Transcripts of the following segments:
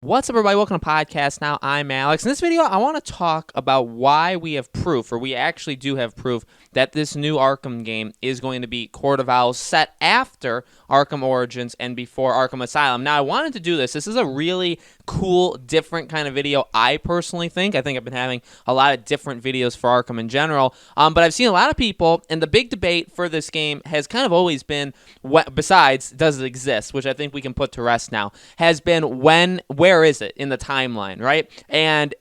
What's up, everybody? Welcome to Podcast Now. I'm Alex. In this video, I want to talk about why we have proof, or we actually do have proof, that this new Arkham game is going to be Court of Owls set after Arkham Origins and before Arkham Asylum. Now, I wanted to do this. This is a really cool, different kind of video, I personally think. I think I've been having a lot of different videos for Arkham in general, but I've seen a lot of people, and the big debate for this game has kind of always been, besides does it exist, which I think we can put to rest now, has been where is it in the timeline, right? And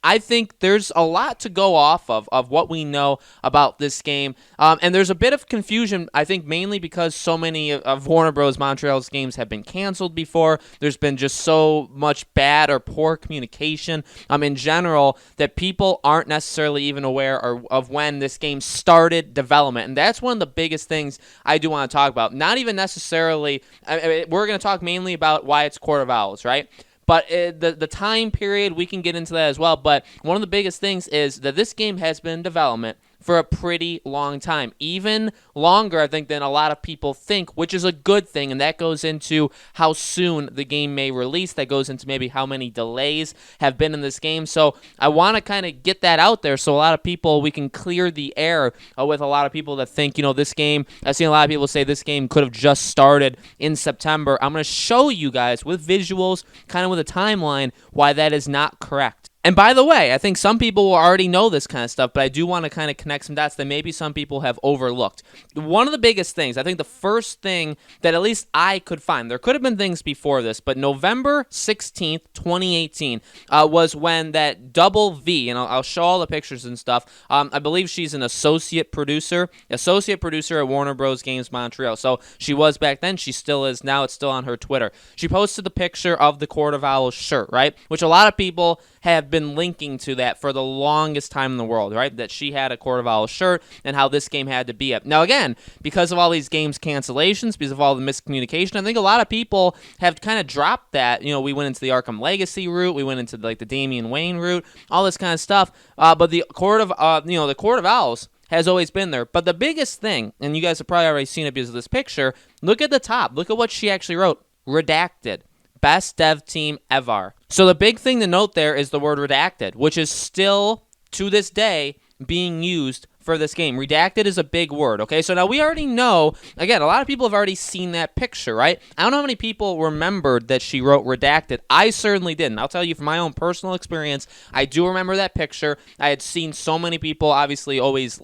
I think there's a lot to go off of what we know about this game, and there's a bit of confusion, I think, mainly because so many of Warner Bros. Montreal's games have been canceled before. There's been just so much bad or poor communication in general that people aren't necessarily even aware of when this game started development, and that's one of the biggest things I do want to talk about. Not even necessarily, we're going to talk mainly about why it's Court of Owls, right? But the time period, we can get into that as well. But one of the biggest things is that this game has been in development for a pretty long time, even longer, I think, than a lot of people think, which is a good thing, and that goes into how soon the game may release. That goes into maybe how many delays have been in this game. So I want to kind of get that out there so a lot of people, we can clear the air with a lot of people that think, this game, I've seen a lot of people say this game could have just started in September. I'm going to show you guys with visuals, kind of with a timeline, why that is not correct. And by the way, I think some people will already know this kind of stuff, but I do want to kind of connect some dots that maybe some people have overlooked. One of the biggest things, I think the first thing that at least I could find, there could have been things before this, but November 16th, 2018 was when that Double V, and I'll show all the pictures and stuff, I believe she's an associate producer at Warner Bros. Games Montreal. So she was back then, she still is now, it's still on her Twitter. She posted the picture of the Court of Owls shirt, right? Which a lot of people have been linking to that for the longest time in the world, right? That she had a Court of Owls shirt and how this game had to be up. Now, again, because of all these games cancellations, because of all the miscommunication, I think a lot of people have kind of dropped that. We went into the Arkham Legacy route, we went into the Damian Wayne route, all this kind of stuff. But the Court of Owls has always been there. But the biggest thing, and you guys have probably already seen it because of this picture, look at the top. Look at what she actually wrote. Redacted. Best dev team ever. So the big thing to note there is the word redacted, which is still, to this day, being used for this game. Redacted is a big word, okay? So now we already know, again, a lot of people have already seen that picture, right? I don't know how many people remembered that she wrote redacted. I certainly didn't. I'll tell you from my own personal experience, I do remember that picture. I had seen so many people obviously always,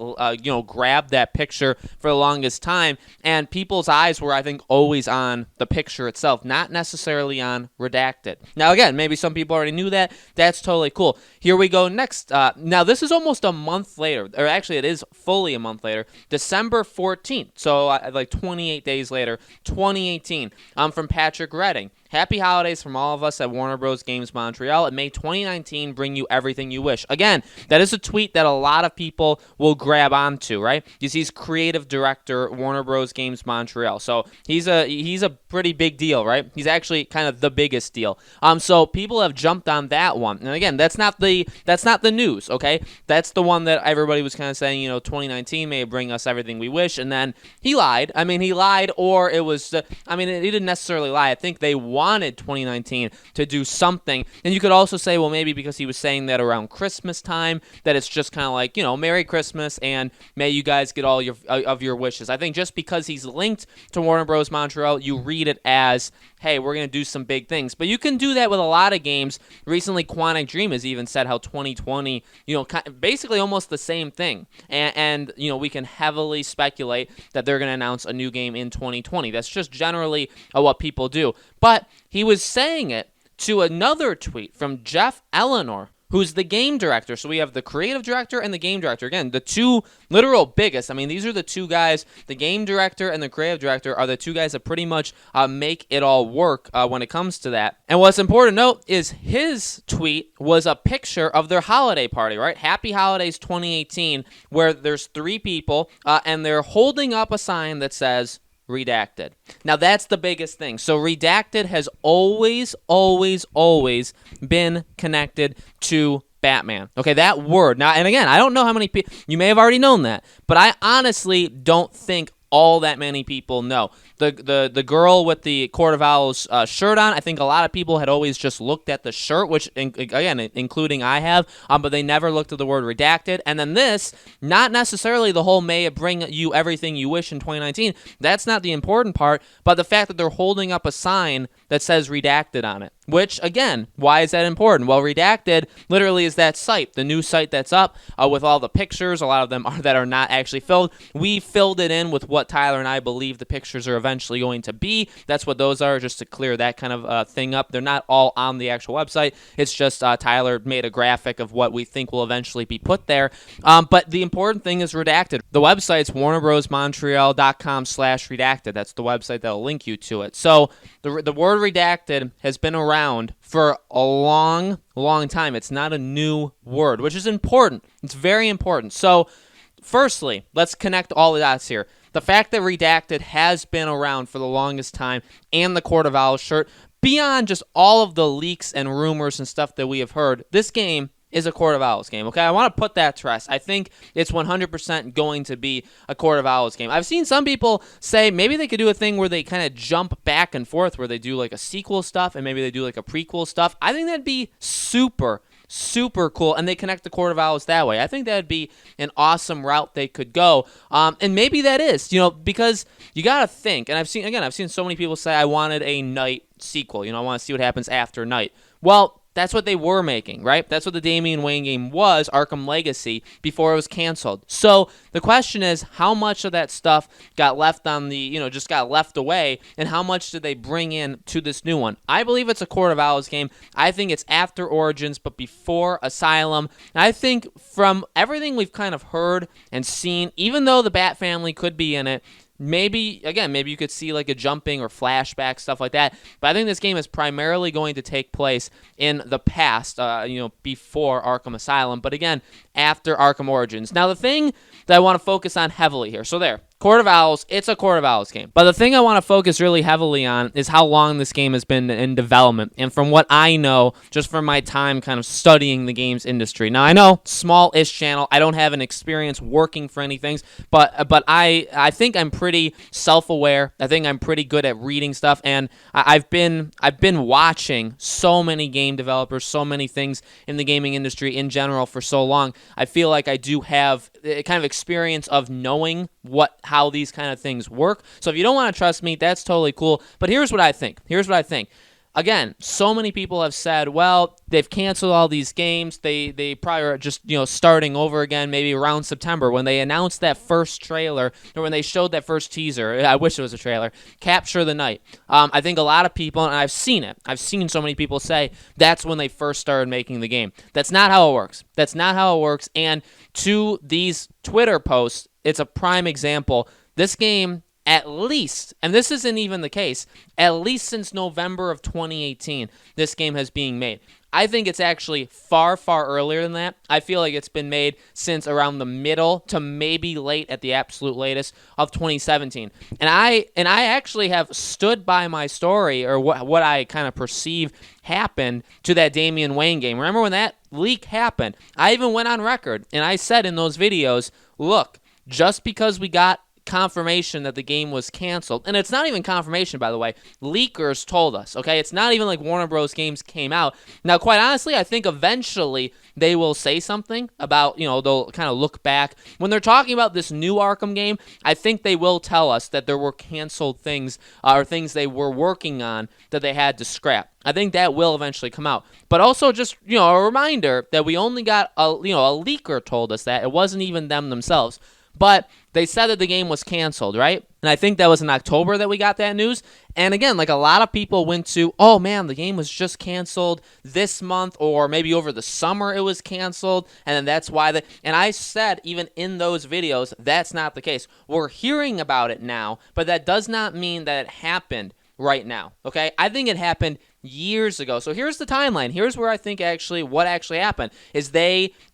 grab that picture for the longest time, and people's eyes were, I think, always on the picture itself, not necessarily on redacted. Now, again, maybe some people already knew that. That's totally cool. Here we go next. Now, this is almost a month later, or actually it is fully a month later, December 14th, so 28 days later, 2018, from Patrick Redding. Happy holidays from all of us at Warner Bros. Games Montreal. And may 2019 bring you everything you wish. Again, that is a tweet that a lot of people will grab onto, right? He's creative director, Warner Bros. Games Montreal. So he's a pretty big deal, right? He's actually kind of the biggest deal. So people have jumped on that one. And again, that's not the news, okay? That's the one that everybody was kind of saying, 2019 may bring us everything we wish. And then he lied. He lied, or it was, he didn't necessarily lie. I think they wanted 2019 to do something. And you could also say, well, maybe because he was saying that around Christmas time, that it's just kind of like, Merry Christmas, and may you guys get all of your wishes. I think just because he's linked to Warner Bros. Montreal, you read it as, hey, we're going to do some big things. But you can do that with a lot of games. Recently, Quantic Dream has even said how 2020, basically almost the same thing. And we can heavily speculate that they're going to announce a new game in 2020. That's just generally what people do. But he was saying it to another tweet from Jeff Eleanor, who's the game director. So we have the creative director and the game director. Again, the two literal biggest. These are the two guys, the game director and the creative director are the two guys that pretty much make it all work when it comes to that. And what's important to note is his tweet was a picture of their holiday party, right? Happy Holidays 2018, where there's 3 people and they're holding up a sign that says, redacted. Now, that's the biggest thing. So redacted has always been connected to Batman. Okay, that word. Now, and again, I don't know how many people, you may have already known that, but I honestly don't think all that many people know. The girl with the Court of Owls shirt on, I think a lot of people had always just looked at the shirt, which, again, including I have, but they never looked at the word redacted. And then this, not necessarily the whole may it bring you everything you wish in 2019. That's not the important part, but the fact that they're holding up a sign that says redacted on it. Which, again, why is that important? Well, Redacted literally is that site, the new site that's up with all the pictures. A lot of them that are not actually filled. We filled it in with what Tyler and I believe the pictures are eventually going to be. That's what those are, just to clear that kind of thing up. They're not all on the actual website. It's just Tyler made a graphic of what we think will eventually be put there. But the important thing is Redacted. The website's warnerbrosmontreal.com/redacted. That's the website that'll link you to it. So the word redacted has been around for a long time. It's not a new word, which is important. It's very important. So firstly, let's connect all the dots here. The fact that redacted has been around for the longest time and the Court of Owls shirt, beyond just all of the leaks and rumors and stuff that we have heard, this game is a Court of Owls game, okay? I want to put that to rest. I think it's 100% going to be a Court of Owls game. I've seen some people say maybe they could do a thing where they kind of jump back and forth, where they do like a sequel stuff and maybe they do like a prequel stuff. I think that'd be super cool, and they connect the Court of Owls that way. I think that'd be an awesome route they could go, and maybe that is, because you got to think, and I've seen so many people say I wanted a Night sequel. I want to see what happens after Night. Well, that's what they were making, right? That's what the Damian Wayne game was, Arkham Legacy, before it was canceled. So the question is, how much of that stuff got left on the, just got left away, and how much did they bring in to this new one? I believe it's a Court of Owls game. I think it's after Origins, but before Asylum. And I think from everything we've kind of heard and seen, even though the Bat family could be in it, maybe you could see like a jumping or flashback, stuff like that. But I think this game is primarily going to take place in the past, before Arkham Asylum. But again, after Arkham Origins. Now, the thing that I want to focus on heavily here. So there. Court of Owls, it's a Court of Owls game. But the thing I want to focus really heavily on is how long this game has been in development. And from what I know, just from my time kind of studying the games industry. Now, I know, small-ish channel, I don't have an experience working for any things, but I think I'm pretty self-aware. I think I'm pretty good at reading stuff, and I've been watching so many game developers, so many things in the gaming industry in general for so long. I feel like I do have a kind of experience of knowing how these kind of things work. So if you don't want to trust me, that's totally cool. But here's what I think. Again, so many people have said, well, they've canceled all these games. They probably are just, starting over again maybe around September when they announced that first trailer, or when they showed that first teaser. I wish it was a trailer. Capture the Night. I think a lot of people, and I've seen it. I've seen so many people say that's when they first started making the game. That's not how it works. And to these Twitter posts, it's a prime example. This game, at least, and this isn't even the case, at least since November of 2018, this game has been made. I think it's actually far earlier than that. I feel like it's been made since around the middle to maybe late at the absolute latest of 2017. And I actually have stood by my story, or what I kind of perceive happened to that Damian Wayne game. Remember when that leak happened? I even went on record and I said in those videos, look, just because we got confirmation that the game was canceled, and it's not even confirmation, by the way, leakers told us, okay? It's not even like Warner Bros. Games came out. Now, quite honestly, I think eventually they will say something about, they'll kind of look back. When they're talking about this new Arkham game, I think they will tell us that there were canceled things, or things they were working on that they had to scrap. I think that will eventually come out. But also just, a reminder that we only got a leaker told us that. It wasn't even them themselves. But they said that the game was canceled, right? And I think that was in October that we got that news. And again, like a lot of people went to, oh man, the game was just canceled this month, or maybe over the summer it was canceled, and then that's why and I said even in those videos, that's not the case. We're hearing about it now, but that does not mean that it happened right now, okay? I think it happened years ago. So here's the timeline. Here's where I think what actually happened is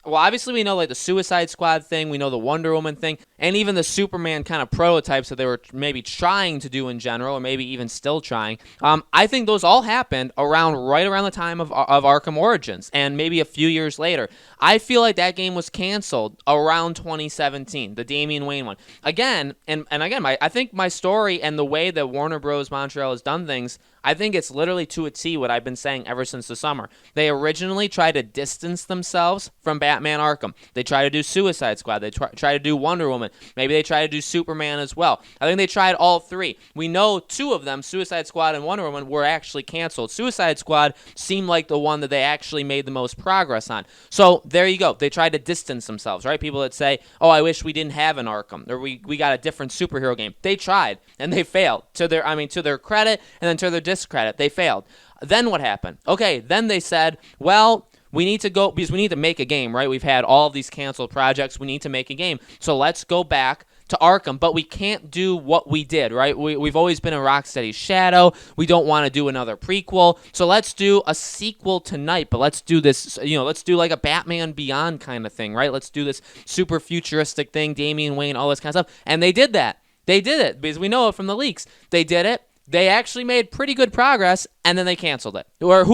obviously we know like the Suicide Squad thing, we know the Wonder Woman thing, and even the Superman kind of prototypes that they were maybe trying to do in general, or maybe even still trying. I think those all happened right around the time of Arkham Origins, and maybe a few years later. I feel like that game was canceled around 2017, the Damian Wayne one. Again, I think my story and the way that Warner Bros. Montreal has done things, I think it's literally to a T what I've been saying ever since the summer. They originally tried to distance themselves from Batman Arkham. They tried to do Suicide Squad. They tried to do Wonder Woman. Maybe they tried to do Superman as well. I think they tried all three. We know two of them, Suicide Squad and Wonder Woman, were actually canceled. Suicide Squad seemed like the one that they actually made the most progress on. So there you go. They tried to distance themselves, right? People that say, oh, I wish we didn't have an Arkham, or we got a different superhero game. They tried, and they failed. To their credit, and then to their discredit, they failed. Then what happened? Okay, then they said, well, we need to go, because we need to make a game, right? We've had all of these canceled projects. We need to make a game. So let's go back to Arkham, but we can't do what we did, right? We've always been in Rocksteady's shadow. We don't want to do another prequel. So let's do a sequel tonight, but let's do this, let's do like a Batman Beyond kind of thing, right? Let's do this super futuristic thing, Damian Wayne, all this kind of stuff. And they did that. They did it because we know it from the leaks. They did it. They actually made pretty good progress, and then they canceled it. Or,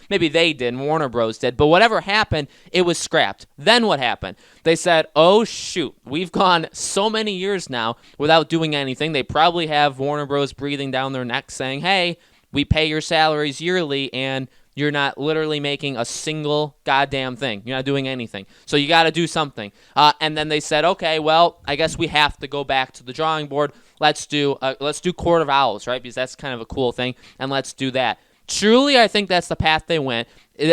maybe they did, Warner Bros. Did, but whatever happened, it was scrapped. Then what happened? They said, oh, shoot, we've gone so many years now without doing anything. They probably have Warner Bros. Breathing down their neck saying, hey, we pay your salaries yearly, and you're not literally making a single goddamn thing. You're not doing anything. So you got to do something. And then they said, okay, well, I guess we have to go back to the drawing board. Let's do Court of Owls, right? Because that's kind of a cool thing, and let's do that. Truly, I think that's the path they went.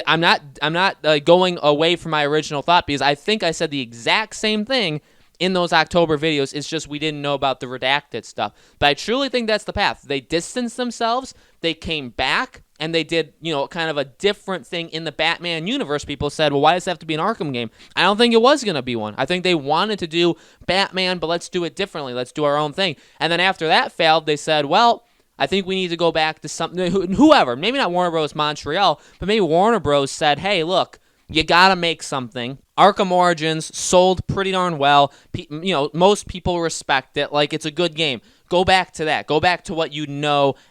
I'm not going away from my original thought, because I think I said the exact same thing in those October videos. It's just we didn't know about the redacted stuff. But I truly think that's the path. They distanced themselves. They came back, and they did, kind of a different thing in the Batman universe. People said, well, why does it have to be an Arkham game? I don't think it was going to be one. I think they wanted to do Batman, but let's do it differently. Let's do our own thing. And then after that failed, they said, well, I think we need to go back to something, whoever, maybe not Warner Bros. Montreal, but maybe Warner Bros. Said, hey, look, you got to make something. Arkham Origins sold pretty darn well. Most people respect it. Like, it's a good game. Go back to that. Go back to what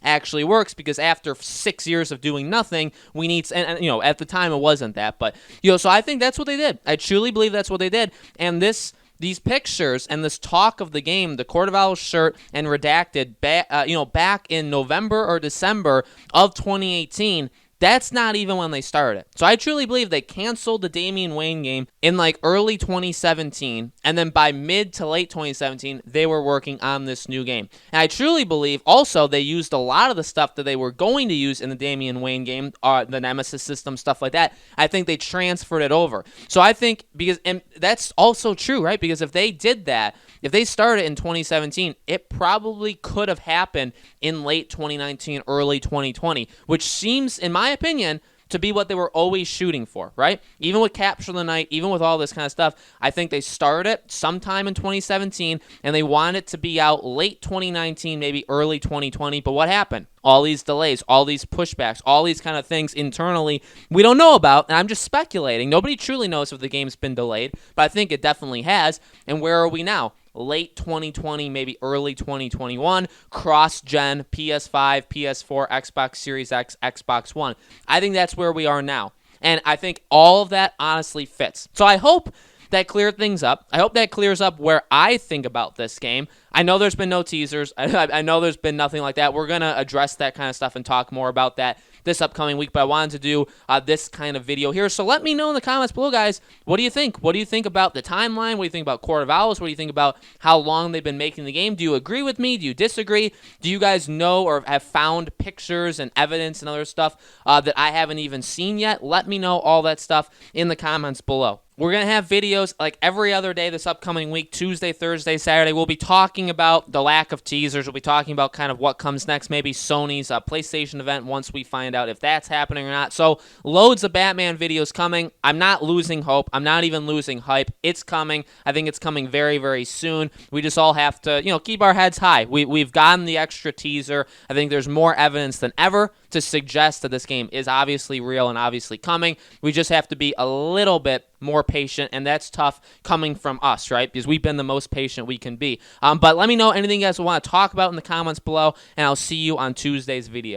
actually works, because after 6 years of doing nothing, we need, and at the time it wasn't that, but, so I think that's what they did. I truly believe that's what they did. And these pictures and this talk of the game, the Court of Owls shirt and redacted, back in November or December of 2018, that's not even when they started. So I truly believe they canceled the Damian Wayne game in like early 2017, and then by mid to late 2017, they were working on this new game. And I truly believe also they used a lot of the stuff that they were going to use in the Damian Wayne game, the Nemesis system, stuff like that. I think they transferred it over. So I think, and that's also true, right? Because if they did that, if they started in 2017, it probably could have happened in late 2019, early 2020, which seems, in my opinion, to be what they were always shooting for, right? Even with Capture the Night, even with all this kind of stuff, I think they started it sometime in 2017, and they wanted it to be out late 2019, maybe early 2020, but what happened? All these delays, all these pushbacks, all these kind of things internally we don't know about, and I'm just speculating. Nobody truly knows if the game's been delayed, but I think it definitely has, and where are we now? Late 2020, maybe early 2021, cross-gen, PS5, PS4, Xbox Series X, Xbox One. I think that's where we are now. And I think all of that honestly fits. So I hope that cleared things up. I hope that clears up where I think about this game. I know there's been no teasers. I know there's been nothing like that. We're going to address that kind of stuff and talk more about that this upcoming week, but I wanted to do this kind of video here. So let me know in the comments below, guys, what do you think? What do you think about the timeline? What do you think about Court of Owls? What do you think about how long they've been making the game? Do you agree with me? Do you disagree? Do you guys know or have found pictures and evidence and other stuff that I haven't even seen yet? Let me know all that stuff in the comments below. We're going to have videos like every other day this upcoming week, Tuesday, Thursday, Saturday. We'll be talking about the lack of teasers. We'll be talking about kind of what comes next, maybe Sony's PlayStation event once we find out if that's happening or not. So loads of Batman videos coming. I'm not losing hope. I'm not even losing hype. It's coming. I think it's coming very, very soon. We just all have to, keep our heads high. We've gotten the extra teaser. I think there's more evidence than ever to suggest that this game is obviously real and obviously coming. We just have to be a little bit more patient, and that's tough coming from us, right? Because we've been the most patient we can be. But let me know anything you guys want to talk about in the comments below, and I'll see you on Tuesday's video.